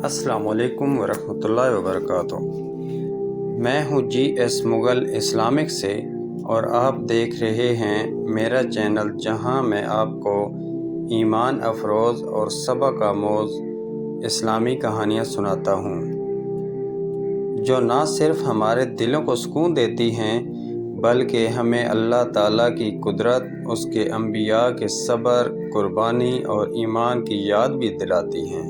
السلام علیکم ورحمۃ اللہ وبرکاتہ۔ میں ہوں جی ایس مغل اسلامک سے، اور آپ دیکھ رہے ہیں میرا چینل، جہاں میں آپ کو ایمان افروز اور سبق آموز اسلامی کہانیاں سناتا ہوں، جو نہ صرف ہمارے دلوں کو سکون دیتی ہیں بلکہ ہمیں اللہ تعالیٰ کی قدرت، اس کے انبیاء کے صبر، قربانی اور ایمان کی یاد بھی دلاتی ہیں۔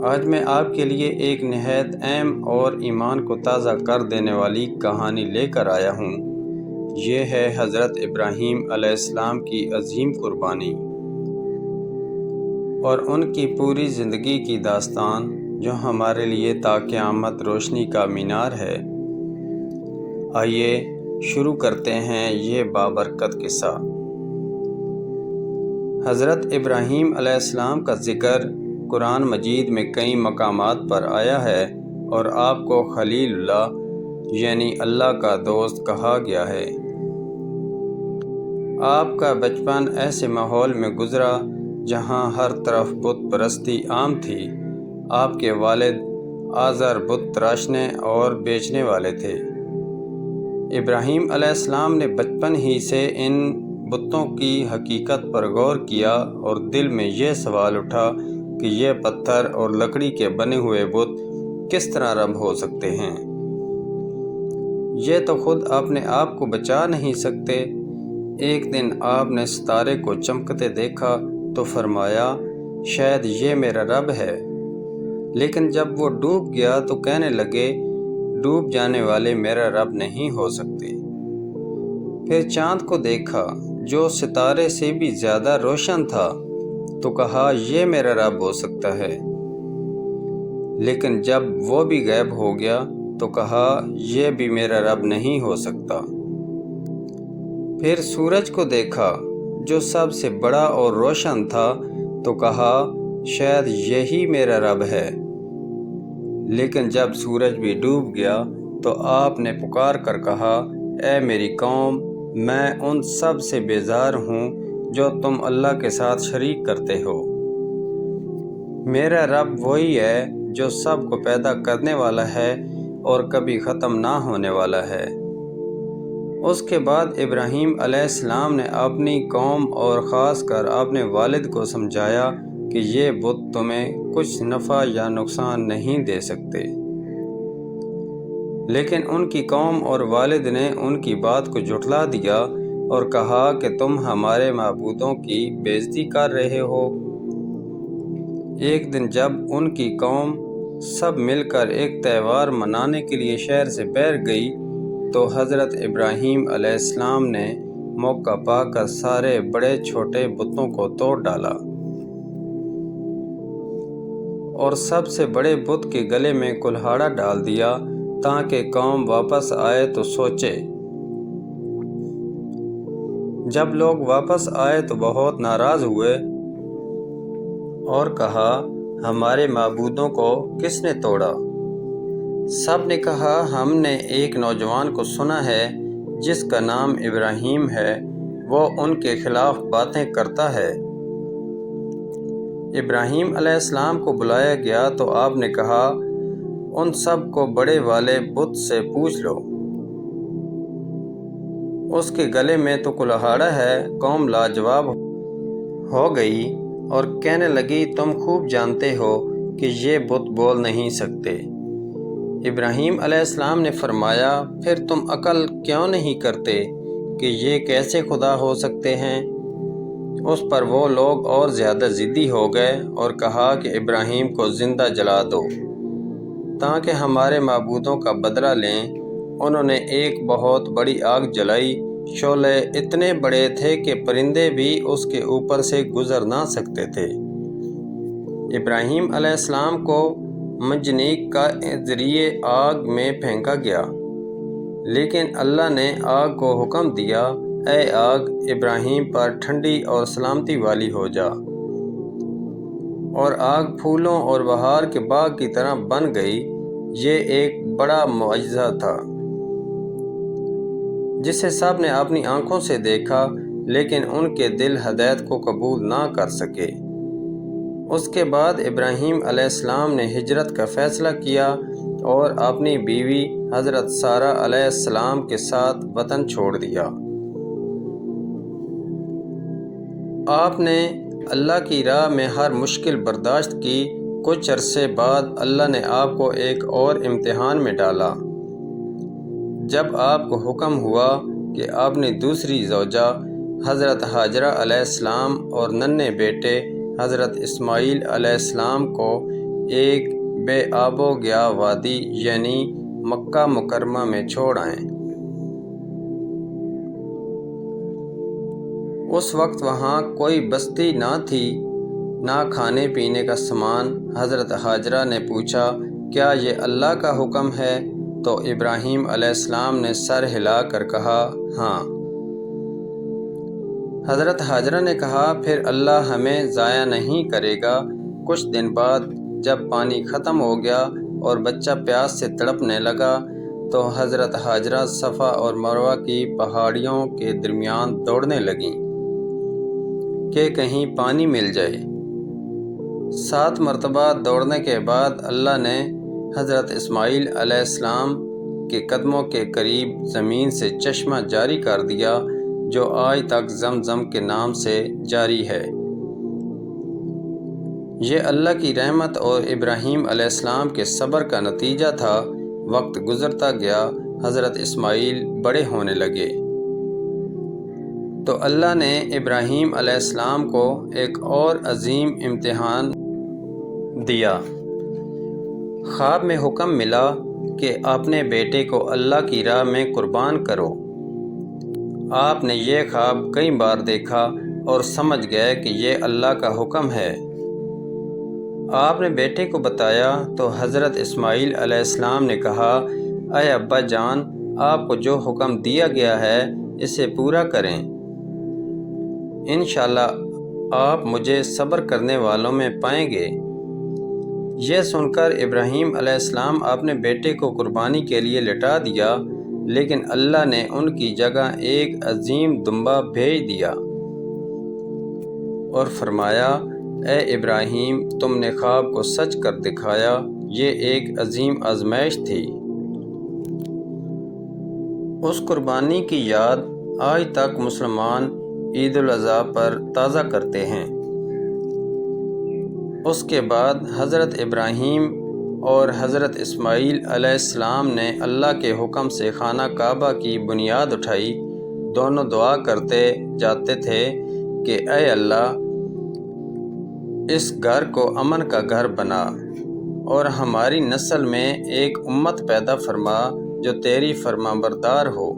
آج میں آپ کے لیے ایک نہایت اہم اور ایمان کو تازہ کر دینے والی کہانی لے کر آیا ہوں۔ یہ ہے حضرت ابراہیم علیہ السلام کی عظیم قربانی اور ان کی پوری زندگی کی داستان، جو ہمارے لیے تا قیامت روشنی کا مینار ہے۔ آئیے شروع کرتے ہیں یہ بابرکت قصہ۔ حضرت ابراہیم علیہ السلام کا ذکر قرآن مجید میں کئی مقامات پر آیا ہے، اور آپ کو خلیل اللہ یعنی اللہ کا دوست کہا گیا ہے۔ آپ کا بچپن ایسے ماحول میں گزرا جہاں ہر طرف بت پرستی عام تھی۔ آپ کے والد آزر بت تراشنے اور بیچنے والے تھے۔ ابراہیم علیہ السلام نے بچپن ہی سے ان بتوں کی حقیقت پر غور کیا، اور دل میں یہ سوال اٹھا کہ یہ پتھر اور لکڑی کے بنے ہوئے بت کس طرح رب ہو سکتے ہیں؟ یہ تو خود اپنے آپ کو بچا نہیں سکتے۔ ایک دن آپ نے ستارے کو چمکتے دیکھا تو فرمایا، شاید یہ میرا رب ہے۔ لیکن جب وہ ڈوب گیا تو کہنے لگے، ڈوب جانے والے میرا رب نہیں ہو سکتے۔ پھر چاند کو دیکھا جو ستارے سے بھی زیادہ روشن تھا، تو کہا، یہ میرا رب ہو سکتا ہے۔ لیکن جب وہ بھی غائب ہو گیا تو کہا، یہ بھی میرا رب نہیں ہو سکتا۔ پھر سورج کو دیکھا جو سب سے بڑا اور روشن تھا، تو کہا، شاید یہی میرا رب ہے۔ لیکن جب سورج بھی ڈوب گیا تو آپ نے پکار کر کہا، اے میری قوم، میں ان سب سے بیزار ہوں جو تم اللہ کے ساتھ شریک کرتے ہو۔ میرا رب وہی ہے جو سب کو پیدا کرنے والا ہے اور کبھی ختم نہ ہونے والا ہے۔ اس کے بعد ابراہیم علیہ السلام نے اپنی قوم اور خاص کر اپنے والد کو سمجھایا کہ یہ بت تمہیں کچھ نفع یا نقصان نہیں دے سکتے۔ لیکن ان کی قوم اور والد نے ان کی بات کو جھٹلا دیا اور کہا کہ تم ہمارے معبودوں کی بے عزتی کر رہے ہو۔ ایک دن جب ان کی قوم سب مل کر ایک تہوار منانے کے لیے شہر سے باہر گئی تو حضرت ابراہیم علیہ السلام نے موقع پا کر سارے بڑے چھوٹے بتوں کو توڑ ڈالا، اور سب سے بڑے بت کے گلے میں کلہاڑا ڈال دیا تاکہ قوم واپس آئے تو سوچے۔ جب لوگ واپس آئے تو بہت ناراض ہوئے اور کہا، ہمارے معبودوں کو کس نے توڑا؟ سب نے کہا، ہم نے ایک نوجوان کو سنا ہے جس کا نام ابراہیم ہے، وہ ان کے خلاف باتیں کرتا ہے۔ ابراہیم علیہ السلام کو بلایا گیا تو آپ نے کہا، ان سب کو بڑے والے بت سے پوچھ لو، اس کے گلے میں تو کلہاڑا ہے۔ قوم لاجواب ہو گئی اور کہنے لگی، تم خوب جانتے ہو کہ یہ بت بول نہیں سکتے۔ ابراہیم علیہ السلام نے فرمایا، پھر تم عقل کیوں نہیں کرتے کہ یہ کیسے خدا ہو سکتے ہیں؟ اس پر وہ لوگ اور زیادہ ضدی ہو گئے اور کہا کہ ابراہیم کو زندہ جلا دو تاکہ ہمارے معبودوں کا بدلہ لیں۔ انہوں نے ایک بہت بڑی آگ جلائی، شعلے اتنے بڑے تھے کہ پرندے بھی اس کے اوپر سے گزر نہ سکتے تھے۔ ابراہیم علیہ السلام کو منجنیق کا ذریعے آگ میں پھینکا گیا، لیکن اللہ نے آگ کو حکم دیا، اے آگ، ابراہیم پر ٹھنڈی اور سلامتی والی ہو جا۔ اور آگ پھولوں اور بہار کے باغ کی طرح بن گئی۔ یہ ایک بڑا معجزہ تھا جسے سب نے اپنی آنکھوں سے دیکھا، لیکن ان کے دل ہدایت کو قبول نہ کر سکے۔ اس کے بعد ابراہیم علیہ السلام نے ہجرت کا فیصلہ کیا اور اپنی بیوی حضرت سارہ علیہ السلام کے ساتھ وطن چھوڑ دیا۔ آپ نے اللہ کی راہ میں ہر مشکل برداشت کی۔ کچھ عرصے بعد اللہ نے آپ کو ایک اور امتحان میں ڈالا۔ جب آپ کو حکم ہوا کہ اپنی دوسری زوجہ حضرت ہاجرہ علیہ السلام اور ننھے بیٹے حضرت اسماعیل علیہ السلام کو ایک بے آب و گیا وادی یعنی مکہ مکرمہ میں چھوڑ آئیں۔ اس وقت وہاں کوئی بستی نہ تھی، نہ کھانے پینے کا سامان۔ حضرت ہاجرہ نے پوچھا، کیا یہ اللہ کا حکم ہے؟ تو ابراہیم علیہ السلام نے سر ہلا کر کہا، ہاں۔ حضرت ہاجرہ نے کہا، پھر اللہ ہمیں ضائع نہیں کرے گا۔ کچھ دن بعد جب پانی ختم ہو گیا اور بچہ پیاس سے تڑپنے لگا تو حضرت ہاجرہ صفا اور مروہ کی پہاڑیوں کے درمیان دوڑنے لگیں کہ کہیں پانی مل جائے۔ 7 مرتبہ دوڑنے کے بعد اللہ نے حضرت اسماعیل علیہ السلام کے قدموں کے قریب زمین سے چشمہ جاری کر دیا جو آج تک زمزم کے نام سے جاری ہے۔ یہ اللہ کی رحمت اور ابراہیم علیہ السلام کے صبر کا نتیجہ تھا۔ وقت گزرتا گیا، حضرت اسماعیل بڑے ہونے لگے تو اللہ نے ابراہیم علیہ السلام کو ایک اور عظیم امتحان دیا۔ خواب میں حکم ملا کہ اپنے بیٹے کو اللہ کی راہ میں قربان کرو۔ آپ نے یہ خواب کئی بار دیکھا اور سمجھ گئے کہ یہ اللہ کا حکم ہے۔ آپ نے بیٹے کو بتایا تو حضرت اسماعیل علیہ السلام نے کہا، اے ابا جان، آپ کو جو حکم دیا گیا ہے اسے پورا کریں۔ انشاءاللہ آپ مجھے صبر کرنے والوں میں پائیں گے۔ یہ سن کر ابراہیم علیہ السلام اپنے بیٹے کو قربانی کے لیے لٹا دیا، لیکن اللہ نے ان کی جگہ ایک عظیم دمبا بھیج دیا اور فرمایا، اے ابراہیم، تم نے خواب کو سچ کر دکھایا۔ یہ ایک عظیم آزمائش تھی۔ اس قربانی کی یاد آج تک مسلمان عید الاضحیٰ پر تازہ کرتے ہیں۔ اس کے بعد حضرت ابراہیم اور حضرت اسماعیل علیہ السلام نے اللہ کے حکم سے خانہ کعبہ کی بنیاد اٹھائی۔ دونوں دعا کرتے جاتے تھے کہ اے اللہ، اس گھر کو امن کا گھر بنا اور ہماری نسل میں ایک امت پیدا فرما جو تیری فرمانبردار ہو۔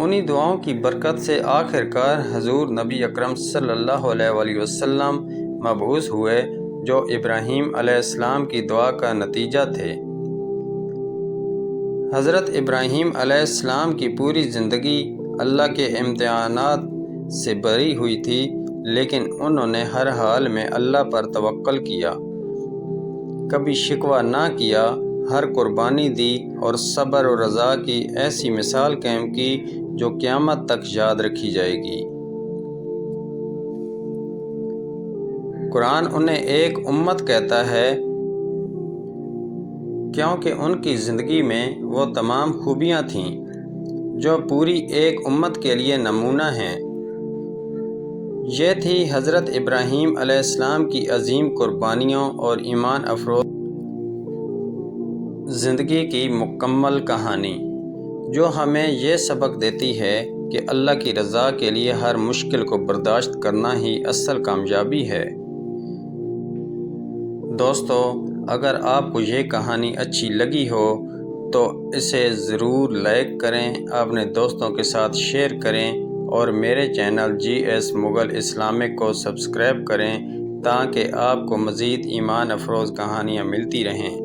انہی دعاؤں کی برکت سے آخر کار حضور نبی اکرم صلی اللہ علیہ وآلہ وسلم مبعوث ہوئے، جو ابراہیم علیہ السلام کی دعا کا نتیجہ تھے۔ حضرت ابراہیم علیہ السلام کی پوری زندگی اللہ کے امتحانات سے بھری ہوئی تھی، لیکن انہوں نے ہر حال میں اللہ پر توکل کیا، کبھی شکوہ نہ کیا، ہر قربانی دی اور صبر و رضا کی ایسی مثال قائم کی جو قیامت تک یاد رکھی جائے گی۔ قرآن انہیں ایک امت کہتا ہے کیونکہ ان کی زندگی میں وہ تمام خوبیاں تھیں جو پوری ایک امت کے لیے نمونہ ہیں۔ یہ تھی حضرت ابراہیم علیہ السلام کی عظیم قربانیوں اور ایمان افروز زندگی کی مکمل کہانی، جو ہمیں یہ سبق دیتی ہے کہ اللہ کی رضا کے لیے ہر مشکل کو برداشت کرنا ہی اصل کامیابی ہے۔ دوستو، اگر آپ کو یہ کہانی اچھی لگی ہو تو اسے ضرور لائک کریں، اپنے دوستوں کے ساتھ شیئر کریں اور میرے چینل جی ایس مغل اسلامک کو سبسکرائب کریں تاکہ آپ کو مزید ایمان افروز کہانیاں ملتی رہیں۔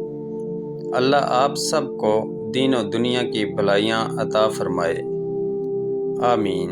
اللہ آپ سب کو دین و دنیا کی بھلائیاں عطا فرمائے، آمین۔